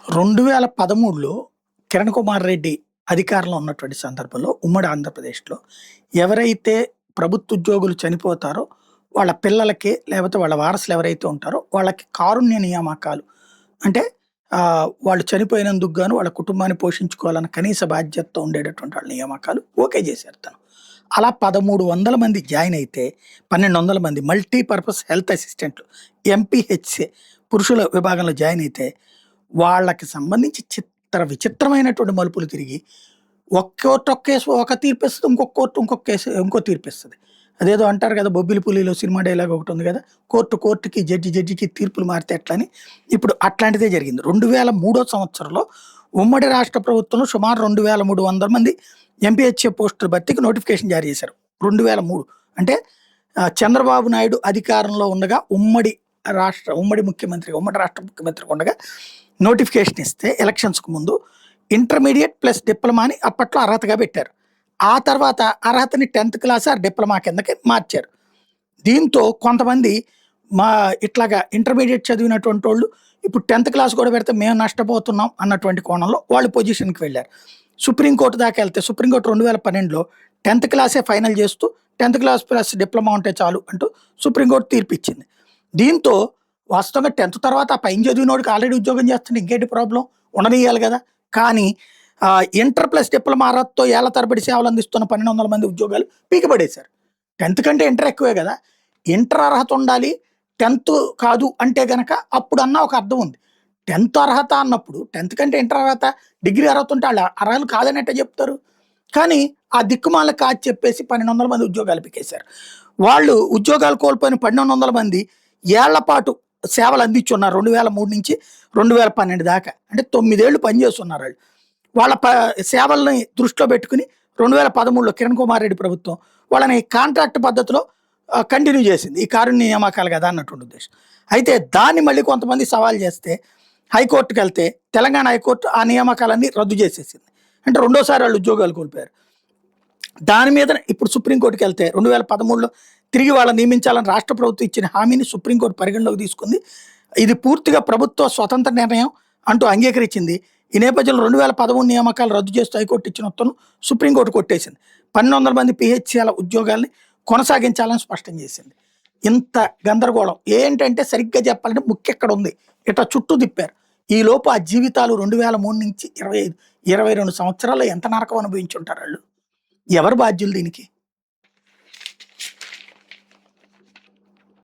2013లో కిరణ్ కుమార్ రెడ్డి అధికారంలో ఉన్నటువంటి సందర్భంలో ఉమ్మడి ఆంధ్రప్రదేశ్‌లో ఎవరైతే ప్రభుత్వ ఉద్యోగులు చనిపోతారో వాళ్ళ పిల్లలకి లేకపోతే వాళ్ళ వారసులు ఎవరైతే ఉంటారో వాళ్ళకి కారుణ్య నియామకాలు అంటే వాళ్ళు చనిపోయినందుకు గాను వాళ్ళ కుటుంబాన్ని పోషించుకోవాలన్న కనీస బాధ్యతతో ఉండేటటువంటి వాళ్ళ నియామకాలు ఓకే చేశారు తను. అలా 1300 మంది జాయిన్ అయితే 1200 మంది మల్టీపర్పస్ హెల్త్ అసిస్టెంట్లు ఎంపీహెచ్‌సి పురుషుల విభాగంలో జాయిన్ అయితే వాళ్ళకి సంబంధించి విచిత్రమైనటువంటి మలుపులు తిరిగి ఒక్క కేసు ఒక తీర్పిస్తుంది, ఇంకొక కోర్టు ఇంకొక కేసు ఇంకో తీర్పిస్తుంది. అదేదో అంటారు కదా, 'బొబ్బిలి పులిలో' సినిమా డైలాగ్ ఒకటి ఉంది కదా, కోర్టుకి జడ్జికి తీర్పులు మారితే ఎట్లా అని. ఇప్పుడు అట్లాంటిదే జరిగింది. 2003 సంవత్సరంలో ఉమ్మడి రాష్ట్ర ప్రభుత్వంలో సుమారు 2300 మంది ఎంపీహెచ్ఏ పోస్టుల భర్తీకి నోటిఫికేషన్ జారీ చేశారు. 2003 అంటే చంద్రబాబు నాయుడు అధికారంలో ఉండగా ఉమ్మడి రాష్ట్ర ముఖ్యమంత్రిగా ఉండగా నోటిఫికేషన్ ఇస్తే ఎలక్షన్స్‌కు ముందు ఇంటర్మీడియేట్ ప్లస్ డిప్లొమాని అప్పట్లో అర్హతగా పెట్టారు. ఆ తర్వాత అర్హతని 10th క్లాస్ ఆర్ డిప్లొమా కిందకి మార్చారు. దీంతో కొంతమంది ఇట్లాగా ఇంటర్మీడియేట్ చదివినటువంటి వాళ్ళు ఇప్పుడు 10th క్లాస్ కూడా పెడితే మేము నష్టపోతున్నాం అన్నటువంటి కోణంలో వాళ్ళు పొజిషన్‌కి వెళ్ళారు. సుప్రీంకోర్టు దాకా వెళ్తే సుప్రీంకోర్టు 2012లో 10th క్లాసే ఫైనల్ చేస్తూ 10th క్లాస్ ప్లస్ డిప్లొమా ఉంటే చాలు అంటూ సుప్రీంకోర్టు తీర్పిచ్చింది. దీంతో వాస్తవంగా 10th తర్వాత ఆ పైన చదివినోడికి ఆల్రెడీ ఉద్యోగం చేస్తుంటే ఇంకేంటి ప్రాబ్లం, ఉండనియాలి కదా. కానీ ఇంటర్ ప్లస్ డిప్లొమా అర్హతతో ఏళ్ల తరబడి సేవలు అందిస్తున్న 1200 మంది ఉద్యోగాలు పీకబడేశారు. 10th కంటే ఇంటర్ ఎక్కువే కదా. ఇంటర్ అర్హత ఉండాలి, 10th కాదు అంటే గనక అప్పుడు అన్న ఒక అర్థం ఉంది. 10th అర్హత అన్నప్పుడు 10th కంటే ఇంటర్ అర్హత, డిగ్రీ అర్హత ఉంటే వాళ్ళు అర్హతలు కాదనట్టే చెప్తారు. కానీ ఆ దిక్కుమాల కాదు చెప్పేసి 1200 మంది ఉద్యోగాలు పీకేశారు. వాళ్ళు ఉద్యోగాలు కోల్పోయిన 1200 మంది ఏళ్ల పాటు సేవలు అందించున్నారు. 2003 నుంచి 2012 దాకా, అంటే 9 ఏళ్ళు పనిచేస్తున్నారు వాళ్ళు. వాళ్ళ సేవల్ని దృష్టిలో పెట్టుకుని 2013లో కిరణ్ కుమార్ రెడ్డి ప్రభుత్వం వాళ్ళని కాంట్రాక్ట్ పద్ధతిలో కంటిన్యూ చేసింది. ఈ కారుణ్య నియామకాలు కదా అన్నటువంటి ఉద్దేశం. అయితే దాన్ని మళ్ళీ కొంతమంది సవాల్ చేస్తే హైకోర్టుకి వెళ్తే తెలంగాణ హైకోర్టు ఆ నియామకాలన్నీ రద్దు చేసేసింది. అంటే రెండోసారి వాళ్ళు ఉద్యోగాలు కోల్పోయారు. దాని మీద ఇప్పుడు సుప్రీంకోర్టుకి వెళ్తే 2013లో తిరిగి వాళ్ళని నియమించాలని రాష్ట్ర ప్రభుత్వం ఇచ్చిన హామీని సుప్రీంకోర్టు పరిగణలోకి తీసుకుంది. ఇది పూర్తిగా ప్రభుత్వ స్వతంత్ర నిర్ణయం అంటూ అంగీకరించింది. ఈ నేపథ్యంలో 2013 నియామకాలు రద్దు చేస్తూ హైకోర్టు ఇచ్చిన ఉత్తర్వును సుప్రీంకోర్టు కొట్టేసింది. 1200 మంది పిహెచ్సిల ఉద్యోగాల్ని కొనసాగించాలని స్పష్టం చేసింది. ఇంత గందరగోళం ఏంటంటే సరిగ్గా చెప్పాలంటే ముఖ్యక్కడ ఉంది, ఇట్లా చుట్టూ తిప్పారు. ఈ లోపు ఆ జీవితాలు 2003 నుంచి 22 సంవత్సరాల్లో ఎంత నరకం అనుభవించి ఉంటారు వాళ్ళు. ఎవరు బాధ్యులు దీనికి?